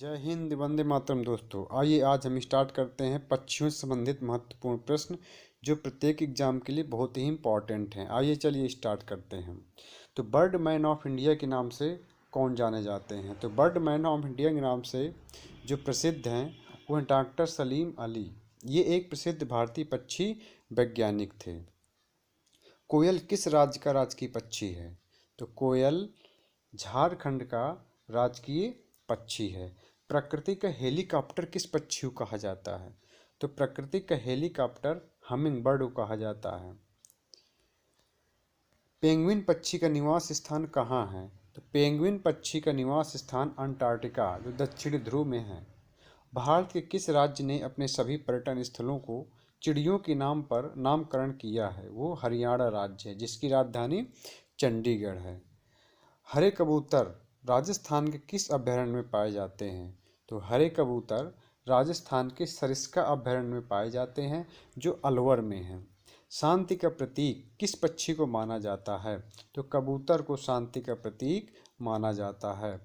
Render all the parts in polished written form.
जय हिंद, वंदे मातरम। दोस्तों आइए आज हम स्टार्ट करते हैं पक्षियों से संबंधित महत्वपूर्ण प्रश्न जो प्रत्येक एग्जाम के लिए बहुत ही इंपॉर्टेंट हैं। आइए चलिए स्टार्ट करते हैं। तो बर्ड मैन ऑफ इंडिया के नाम से कौन जाने जाते हैं? तो बर्ड मैन ऑफ इंडिया के नाम से जो प्रसिद्ध हैं वो हैं डॉक्टर सलीम अली। ये एक प्रसिद्ध भारतीय पक्षी वैज्ञानिक थे। कोयल किस राज्य का राजकीय पक्षी है? तो कोयल झारखंड का राजकीय पक्षी है। प्रकृति का हेलीकॉप्टर किस पक्षी को कहा जाता है? तो प्रकृति का हेलीकॉप्टर हमिंग बर्ड को कहा जाता है। पेंगुइन पक्षी का निवास स्थान कहाँ है? तो पेंगुइन पक्षी का निवास स्थान अंटार्कटिका जो दक्षिणी ध्रुव में है। भारत के किस राज्य ने अपने सभी पर्यटन स्थलों को चिड़ियों के नाम पर नामकरण किया है? वो हरियाणा राज्य है जिसकी राजधानी चंडीगढ़ है। हरे कबूतर राजस्थान के किस अभयारण्य में पाए जाते हैं? तो हरे कबूतर राजस्थान के सरिस्का अभयारण्य में पाए जाते हैं जो अलवर में है। शांति का प्रतीक किस पक्षी को माना जाता है? तो कबूतर को शांति का प्रतीक माना जाता है।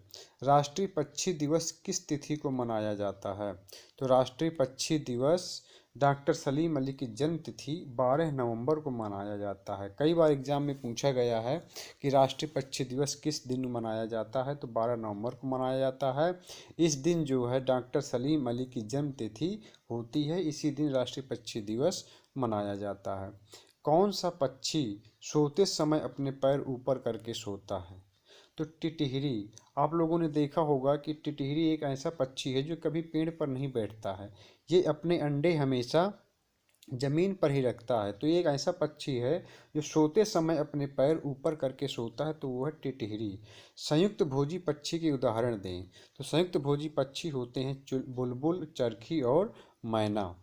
राष्ट्रीय पक्षी दिवस किस तिथि को मनाया जाता है? तो राष्ट्रीय पक्षी दिवस डॉक्टर सलीम अली की जन्म तिथि 12 नवंबर को मनाया जाता है। कई बार एग्जाम में पूछा गया है कि राष्ट्रीय पक्षी दिवस किस दिन मनाया जाता है? तो 12 नवंबर को मनाया जाता है। इस दिन जो है डॉक्टर सलीम अली की जन्म तिथि होती है, इसी दिन राष्ट्रीय पक्षी दिवस मनाया जाता है। कौन सा पक्षी सोते समय अपने पैर ऊपर करके सोता है? तो टिटहिरी। आप लोगों ने देखा होगा कि टिटहिरी एक ऐसा पक्षी है जो कभी पेड़ पर नहीं बैठता है। ये अपने अंडे हमेशा जमीन पर ही रखता है। तो ये एक ऐसा पक्षी है जो सोते समय अपने पैर ऊपर करके सोता है, तो वो है टिटहिरी। संयुक्त भोजी पक्षी के उदाहरण दें। तो संयुक्त भोजी पक्षी होते हैं बुलबुल, चरखी और मैना।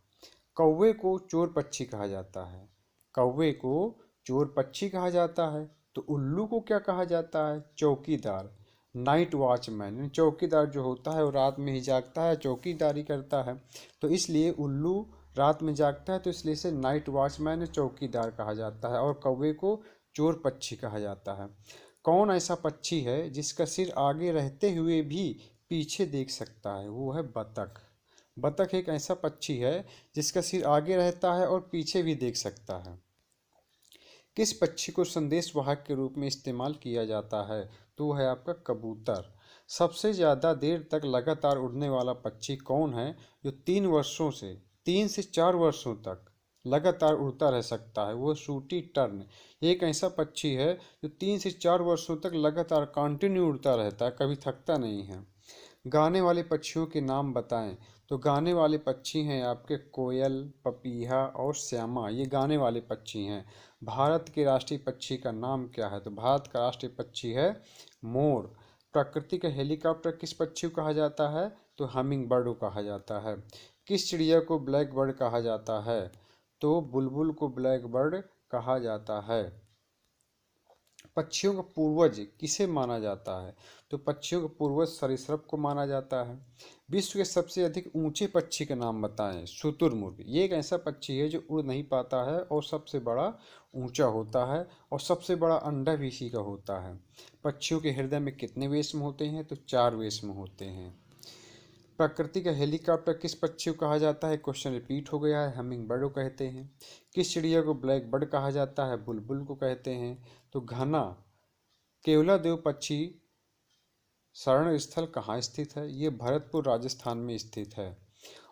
कौवे को चोर पक्षी कहा जाता है। कौवे को चोर पक्षी कहा जाता है। तो उल्लू को क्या कहा जाता है? चौकीदार, नाइट वॉचमैन। चौकीदार जो होता है वो रात में ही जागता है, चौकीदारी करता है, तो इसलिए उल्लू रात में जागता है, तो इसलिए इसे नाइट वॉचमैन चौकीदार कहा जाता है। और कौवे को चोर पक्षी कहा जाता है। कौन ऐसा पक्षी है जिसका सिर आगे रहते हुए भी पीछे देख सकता है? वो है बतख। बतख एक ऐसा पक्षी है जिसका सिर आगे रहता है और पीछे भी देख सकता है। किस पक्षी को संदेश वाहक के रूप में इस्तेमाल किया जाता है? तो वो है आपका कबूतर। सबसे ज़्यादा देर तक लगातार उड़ने वाला पक्षी कौन है जो 3 से 4 वर्षों तक लगातार उड़ता रह सकता है? वो सूटी टर्न। एक ऐसा पक्षी है जो 3 से 4 वर्षों तक लगातार कंटिन्यू उड़ता रहता है, कभी थकता नहीं है। गाने वाले पक्षियों के नाम बताएं। तो गाने वाले पक्षी हैं आपके कोयल, पपीहा और श्यामा। ये गाने वाले पक्षी हैं। भारत के राष्ट्रीय पक्षी का नाम क्या है? तो भारत का राष्ट्रीय पक्षी है मोर। प्रकृति का हेलीकॉप्टर किस पक्षी को कहा जाता है? तो हमिंग बर्ड को कहा जाता है। किस चिड़िया को ब्लैक बर्ड कहा जाता है? तो बुलबुल को ब्लैक बर्ड कहा जाता है। पक्षियों का पूर्वज किसे माना जाता है? तो पक्षियों का पूर्वज सरीसृप को माना जाता है। विश्व के सबसे अधिक ऊंचे पक्षी का नाम बताएं। शुतुरमुर्ग। ये एक ऐसा पक्षी है जो उड़ नहीं पाता है और सबसे बड़ा ऊंचा होता है और सबसे बड़ा अंडा भी इसी का होता है। पक्षियों के हृदय में कितने वेश्म होते हैं? तो 4 वेश्म होते हैं। प्रकृति का हेलीकॉप्टर किस पक्षी को कहा जाता है? क्वेश्चन रिपीट हो गया है। हमिंग बर्ड को कहते हैं। किस चिड़िया को ब्लैक बर्ड कहा जाता है? बुलबुल को कहते हैं। तो घना केवलादेव पक्षी शरण स्थल कहाँ स्थित है? ये भरतपुर राजस्थान में स्थित है।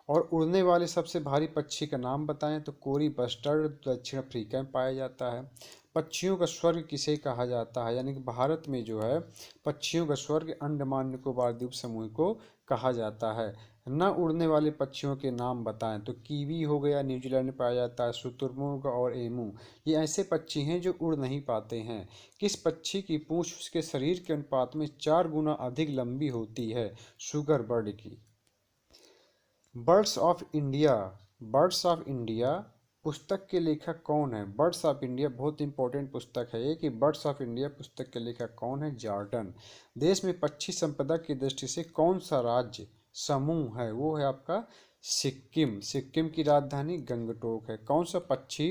और उड़ने वाले सबसे भारी पक्षी का नाम बताएं। तो कोरी बस्टर्ड दक्षिण अफ्रीका में पाया जाता है। पक्षियों का स्वर्ग किसे कहा जाता है? यानी कि भारत में जो है पक्षियों का स्वर्ग अंडमान निकोबार द्वीप समूह को कहा जाता है। न उड़ने वाले पक्षियों के नाम बताएं। तो कीवी हो गया, न्यूजीलैंड में पाया जाता है। शुतुरमुर्ग और एमू, ये ऐसे पक्षी हैं जो उड़ नहीं पाते हैं। किस पक्षी की पूंछ उसके शरीर के अनुपात में 4 गुना अधिक लंबी होती है? शुगर बर्ड की। Birds of India. Birds of India पुस्तक के लेखक कौन है? बर्ड्स ऑफ इंडिया बहुत इंपॉर्टेंट पुस्तक है ये कि बर्ड्स ऑफ इंडिया पुस्तक के लेखक कौन है? जॉर्डन। देश में पक्षी संपदा की दृष्टि से कौन सा राज्य समूह है? वो है आपका सिक्किम। सिक्किम की राजधानी गंगटोक है। कौन सा पक्षी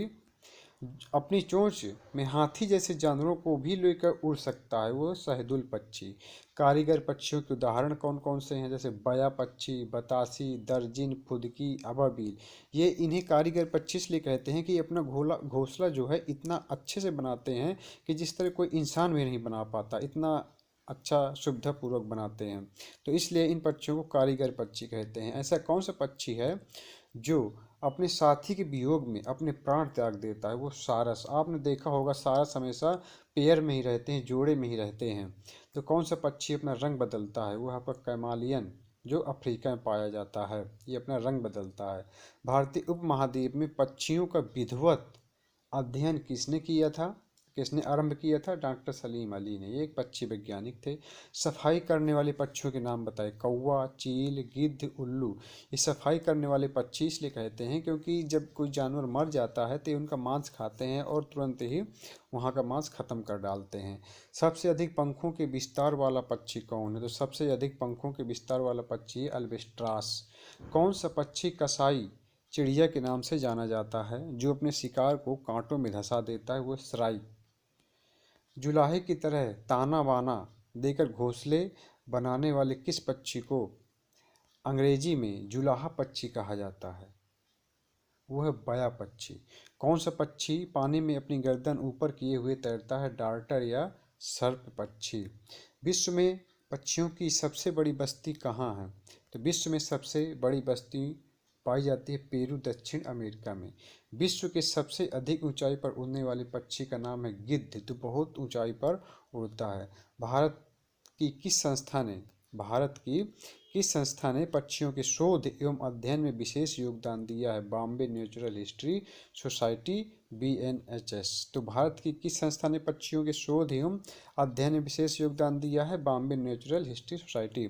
अपनी चोंच में हाथी जैसे जानवरों को भी लेकर उड़ सकता है, वो शहदुल पक्षी। कारीगर पक्षियों के उदाहरण कौन कौन से हैं? जैसे बया पक्षी, बतासी, दर्जिन, फुदकी, अबाबील। ये इन्हें कारीगर पक्षी इसलिए कहते हैं कि अपना घोंसला जो है इतना अच्छे से बनाते हैं कि जिस तरह कोई इंसान भी नहीं बना पाता, इतना अच्छा सुविधापूर्वक बनाते हैं। तो इसलिए इन पक्षियों को कारीगर पक्षी कहते हैं। ऐसा कौन सा पक्षी है जो अपने साथी के वियोग में अपने प्राण त्याग देता है? वो सारस। आपने देखा होगा सारस हमेशा पेयर में ही रहते हैं, जोड़े में ही रहते हैं। तो कौन सा पक्षी अपना रंग बदलता है? वो आपका कैमालियन, जो अफ्रीका में पाया जाता है, ये अपना रंग बदलता है। भारतीय उपमहाद्वीप में पक्षियों का विधिवत अध्ययन किसने किया था? किसने आरंभ किया था? डॉक्टर सलीम अली ने। ये एक पक्षी वैज्ञानिक थे। सफाई करने वाले पक्षियों के नाम बताए। कौवा, चील, गिद्ध, उल्लू। ये सफाई करने वाले पक्षी इसलिए कहते हैं क्योंकि जब कोई जानवर मर जाता है तो ये उनका मांस खाते हैं और तुरंत ही वहाँ का मांस खत्म कर डालते हैं। सबसे अधिक पंखों के विस्तार वाला पक्षी कौन है? तो सबसे अधिक पंखों के विस्तार वाला पक्षी है अल्बेस्ट्रास। कौन सा पक्षी कसाई चिड़िया के नाम से जाना जाता है? जो अपने शिकार को कांटों में धंसा देता है, वो सराई। जुलाहे की तरह ताना बाना देकर घोंसले बनाने वाले किस पक्षी को अंग्रेजी में जुलाहा पक्षी कहा जाता है? वो है बया पक्षी। कौन सा पक्षी पानी में अपनी गर्दन ऊपर किए हुए तैरता है? डार्टर या सर्प पक्षी। विश्व में पक्षियों की सबसे बड़ी बस्ती कहाँ है? तो विश्व में सबसे बड़ी बस्ती पाई जाती है पेरू, दक्षिण अमेरिका में। विश्व के सबसे अधिक ऊंचाई पर उड़ने वाले पक्षी का नाम है गिद्ध, जो बहुत ऊंचाई पर उड़ता है। भारत की किस संस्था ने पक्षियों के शोध एवं अध्ययन में विशेष योगदान दिया है? Bombay natural history society, BNHS। तो भारत की किस संस्था ने पक्षियों के शोध एवं अध्ययन में विशेष योगदान दिया है? Bombay natural history society.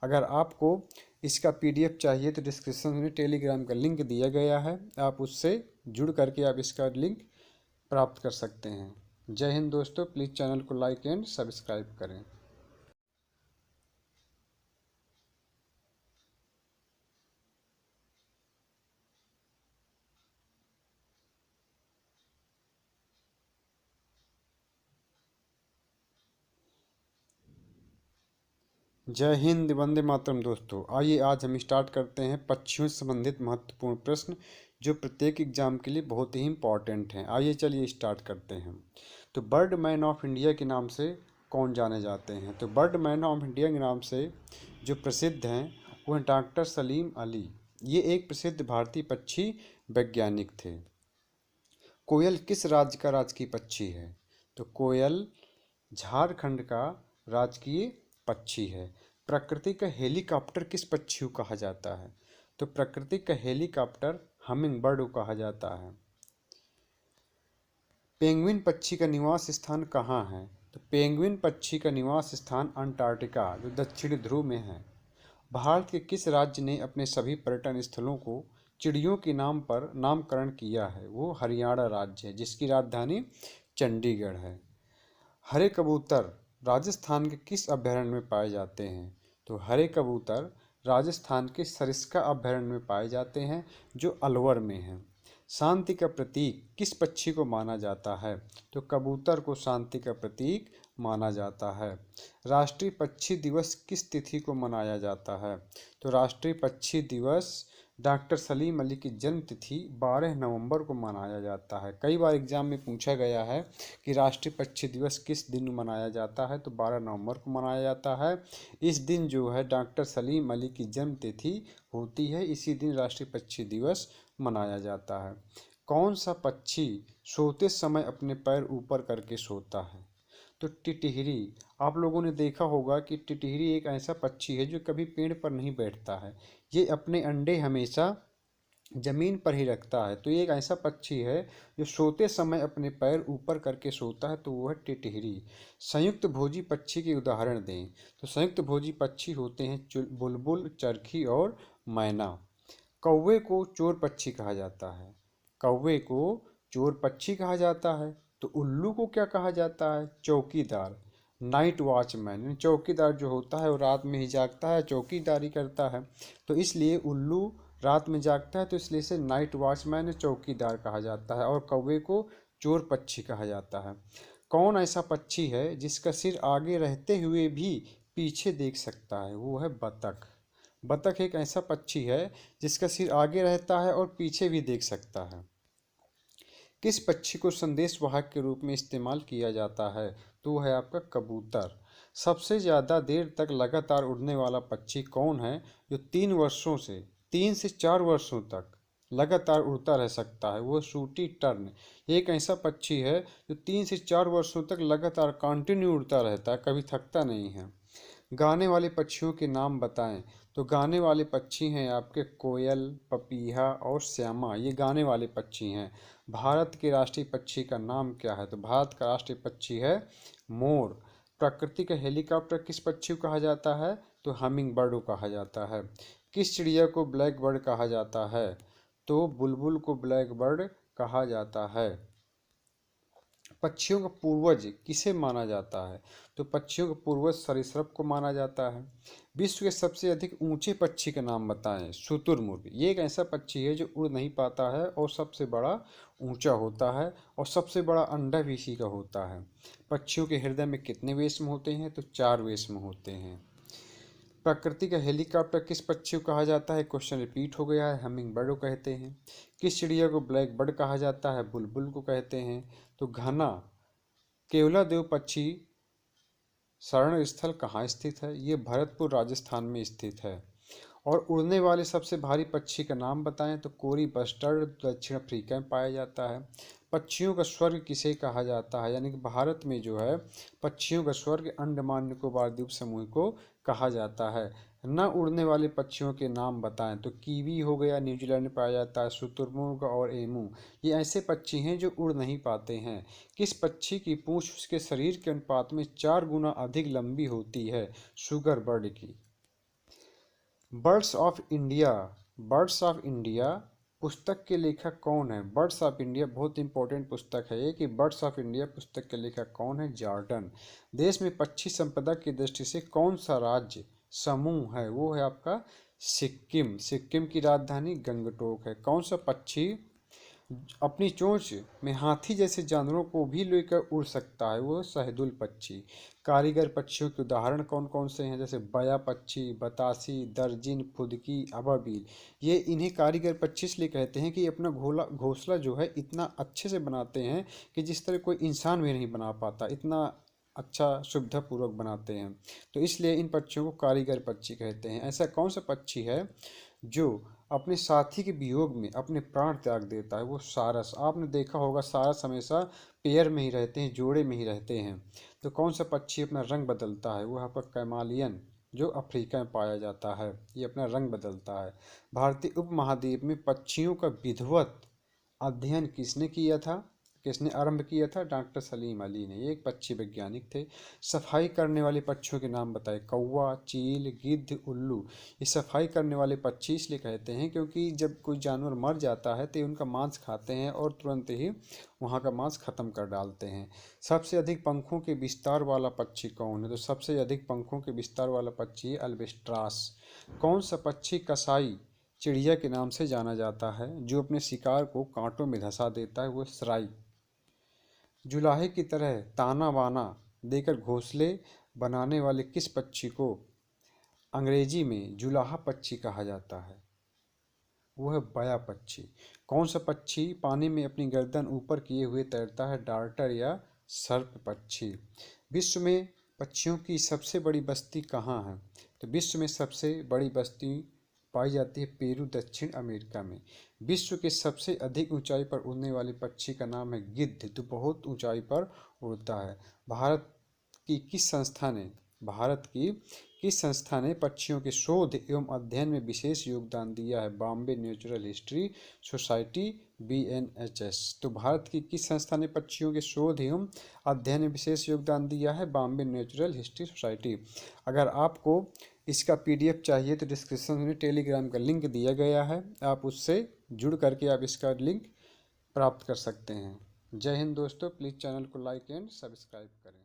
अगर आपको इसका PDF चाहिए तो डिस्क्रिप्शन में टेलीग्राम का लिंक दिया गया है, आप उससे जुड़ करके आप इसका लिंक प्राप्त कर सकते हैं। जय हिंद दोस्तों, प्लीज़ चैनल को लाइक एंड सब्सक्राइब करें। जय हिंद, वंदे मातरम। दोस्तों आइए आज हम स्टार्ट करते हैं पक्षियों से संबंधित महत्वपूर्ण प्रश्न जो प्रत्येक एग्जाम के लिए बहुत ही इंपॉर्टेंट हैं। आइए चलिए स्टार्ट करते हैं। तो बर्ड मैन ऑफ इंडिया के नाम से कौन जाने जाते हैं? तो बर्ड मैन ऑफ इंडिया के नाम से जो प्रसिद्ध हैं वो हैं डॉक्टर सलीम अली। ये एक प्रसिद्ध भारतीय पक्षी वैज्ञानिक थे। कोयल किस राज्य का राजकीय पक्षी है? तो कोयल झारखंड का राजकीय पक्षी है। प्रकृति का हेलीकॉप्टर किस पक्षी को कहा जाता है? तो प्रकृति का हेलीकॉप्टर हमिंग बर्ड को कहा जाता है। पेंगुइन पक्षी का निवास स्थान कहाँ है? तो पेंगुइन पक्षी का निवास स्थान अंटार्कटिका, जो दक्षिणी ध्रुव में है। भारत के किस राज्य ने अपने सभी पर्यटन स्थलों को चिड़ियों के नाम पर नामकरण किया है? वो हरियाणा राज्य है, जिसकी राजधानी चंडीगढ़ है। हरे कबूतर राजस्थान के किस अभयारण्य में पाए जाते हैं? तो हरे कबूतर राजस्थान के सरिस्का अभयारण्य में पाए जाते हैं, जो अलवर में है। शांति का प्रतीक किस पक्षी को माना जाता है? तो कबूतर को शांति का प्रतीक माना जाता है। राष्ट्रीय पक्षी दिवस किस तिथि को मनाया जाता है? तो राष्ट्रीय पक्षी दिवस डॉक्टर सलीम अली की जन्म तिथि 12 नवंबर को मनाया जाता है। कई बार एग्जाम में पूछा गया है कि राष्ट्रीय पक्षी दिवस किस दिन मनाया जाता है? तो 12 नवंबर को मनाया जाता है। इस दिन जो है डॉक्टर सलीम अली की जन्म तिथि होती है, इसी दिन राष्ट्रीय पक्षी दिवस मनाया जाता है। कौन सा पक्षी सोते समय अपने पैर ऊपर करके सोता है? तो टिटहिरी। आप लोगों ने देखा होगा कि टिटहिरी एक ऐसा पक्षी है जो कभी पेड़ पर नहीं बैठता है, ये अपने अंडे हमेशा जमीन पर ही रखता है। तो ये एक ऐसा पक्षी है जो सोते समय अपने पैर ऊपर करके सोता है, तो वो है टिटहिरी। संयुक्त भोजी पक्षी के उदाहरण दें। तो संयुक्त भोजी पक्षी होते हैं बुलबुल, चरखी और मैना। कौवे को चोर पक्षी कहा जाता है। कौवे को चोर पक्षी कहा जाता है। तो उल्लू को क्या कहा जाता है? चौकीदार, नाइट वॉचमैन। चौकीदार जो होता है वो रात में ही जागता है, चौकीदारी करता है। तो इसलिए उल्लू रात में जागता है, तो इसलिए इसे नाइट वॉचमैन, चौकीदार कहा जाता है। और कौवे को चोर पक्षी कहा जाता है। कौन ऐसा पक्षी है जिसका सिर आगे रहते हुए भी पीछे देख सकता है? वो है बतख। बतख एक ऐसा पक्षी है जिसका सिर आगे रहता है और पीछे भी देख सकता है। किस पक्षी को संदेश वाहक के रूप में इस्तेमाल किया जाता है? तो वो है आपका कबूतर। सबसे ज़्यादा देर तक लगातार उड़ने वाला पक्षी कौन है जो 3 से 4 वर्षों तक लगातार उड़ता रह सकता है? वो सूटी टर्न। एक ऐसा पक्षी है जो 3 से 4 वर्षों तक लगातार कंटिन्यू उड़ता रहता है, कभी थकता नहीं है। गाने वाले पक्षियों के नाम बताएं। तो गाने वाले पक्षी हैं आपके कोयल, पपीहा और श्यामा, ये गाने वाले पक्षी हैं। भारत के राष्ट्रीय पक्षी का नाम क्या है? तो भारत का राष्ट्रीय पक्षी है मोर। प्रकृति का हेलीकॉप्टर किस पक्षी को कहा जाता है? तो हमिंग बर्ड को कहा जाता है। किस चिड़िया को ब्लैक बर्ड कहा जाता है? तो बुलबुल को ब्लैक बर्ड कहा जाता है। पक्षियों का पूर्वज किसे माना जाता है? तो पक्षियों का पूर्वज सरीसृप को माना जाता है। विश्व के सबसे अधिक ऊंचे पक्षी का नाम बताएं। शुतुरमुर्ग। ये एक ऐसा पक्षी है जो उड़ नहीं पाता है और सबसे बड़ा ऊंचा होता है और सबसे बड़ा अंडा भी इसी का होता है। पक्षियों के हृदय में कितने वेश्म होते हैं? तो 4 वेश्म होते हैं। प्रकृति का हेलीकॉप्टर किस पक्षी को कहा जाता है? क्वेश्चन रिपीट हो गया है। हमिंग बर्ड को कहते हैं। किस चिड़िया को ब्लैक बर्ड कहा जाता है? बुलबुल को कहते हैं। तो घना केवलादेव पक्षी शरण स्थल कहाँ स्थित है? ये भरतपुर राजस्थान में स्थित है। और उड़ने वाले सबसे भारी पक्षी का नाम बताएं। तो कोरी बस्टर्ड दक्षिण अफ्रीका में पाया जाता है। पक्षियों का स्वर्ग किसे कहा जाता है? यानी कि भारत में जो है पक्षियों का स्वर्ग अंडमान निकोबार द्वीप समूह को कहा जाता है। न उड़ने वाले पक्षियों के नाम बताएं। तो कीवी हो गया, न्यूजीलैंड में पाया जाता है। शुतुरमुर्ग और एमू, ये ऐसे पक्षी हैं जो उड़ नहीं पाते हैं। किस पक्षी की पूंछ उसके शरीर के अनुपात में 4 गुना अधिक लंबी होती है? शुगर बर्ड की। Birds of India, birds of India पुस्तक के लेखक कौन है? बर्ड्स ऑफ इंडिया बहुत इंपॉर्टेंट पुस्तक है ये कि बर्ड्स ऑफ इंडिया पुस्तक के लेखक कौन है? जॉर्डन। देश में पक्षी संपदा की दृष्टि से कौन सा राज्य समूह है? वो है आपका सिक्किम। सिक्किम की राजधानी गंगटोक है। कौन सा पक्षी अपनी चोंच में हाथी जैसे जानवरों को भी लेकर उड़ सकता है? वो शहदुल पक्षी। कारीगर पक्षियों के उदाहरण कौन कौन से हैं? जैसे बया पक्षी, बतासी, दर्जिन, फुदकी, अबाबील। ये इन्हें कारीगर पक्षी इसलिए कहते हैं कि अपना घोंसला जो है इतना अच्छे से बनाते हैं कि जिस तरह कोई इंसान भी नहीं बना पाता, इतना अच्छा सुविधापूर्वक बनाते हैं। तो इसलिए इन पक्षियों को कारीगर पक्षी कहते हैं। ऐसा कौन सा पक्षी है जो अपने साथी के वियोग में अपने प्राण त्याग देता है? वो सारस। आपने देखा होगा सारस हमेशा पेयर में ही रहते हैं, जोड़े में ही रहते हैं। तो कौन सा पक्षी अपना रंग बदलता है? वो आपका कैमालियन जो अफ्रीका में पाया जाता है, ये अपना रंग बदलता है। भारतीय उपमहाद्वीप में पक्षियों का विधिवत अध्ययन किसने किया था? किसने आरंभ किया था? डॉक्टर सलीम अली ने। ये एक पक्षी वैज्ञानिक थे। सफाई करने वाले पक्षियों के नाम बताए। कौवा, चील, गिद्ध, उल्लू। ये सफाई करने वाले पक्षी इसलिए कहते हैं क्योंकि जब कोई जानवर मर जाता है तो उनका मांस खाते हैं और तुरंत ही वहाँ का मांस खत्म कर डालते हैं। सबसे अधिक पंखों के विस्तार वाला पक्षी कौन है? तो सबसे अधिक पंखों के विस्तार वाला पक्षी अल्बेस्ट्रास। कौन सा पक्षी कसाई चिड़िया के नाम से जाना जाता है जो अपने शिकार को कांटों में धंसा देता है? वो सराई। जुलाहे की तरह ताना बाना देकर घोंसले बनाने वाले किस पक्षी को अंग्रेजी में जुलाहा पक्षी कहा जाता है? वो है बया पक्षी। कौन सा पक्षी पानी में अपनी गर्दन ऊपर किए हुए तैरता है? डार्टर या सर्प पक्षी। विश्व में पक्षियों की सबसे बड़ी बस्ती कहाँ है? तो विश्व में सबसे बड़ी बस्ती पाई जाती है पेरू, दक्षिण अमेरिका में। विश्व के सबसे अधिक ऊंचाई पर उड़ने वाले पक्षी का नाम है गिद्ध, जो बहुत ऊंचाई पर उड़ता है। भारत की किस संस्था ने पक्षियों के शोध एवं अध्ययन में विशेष योगदान दिया है? Bombay natural history society, BNHS। तो भारत की किस संस्था ने पक्षियों के शोध एवं अध्ययन में विशेष योगदान दिया है? Bombay natural history society. अगर आपको इसका PDF चाहिए तो डिस्क्रिप्शन में टेलीग्राम का लिंक दिया गया है, आप उससे जुड़ करके आप इसका लिंक प्राप्त कर सकते हैं। जय हिंद दोस्तों, प्लीज़ चैनल को लाइक एंड सब्सक्राइब करें।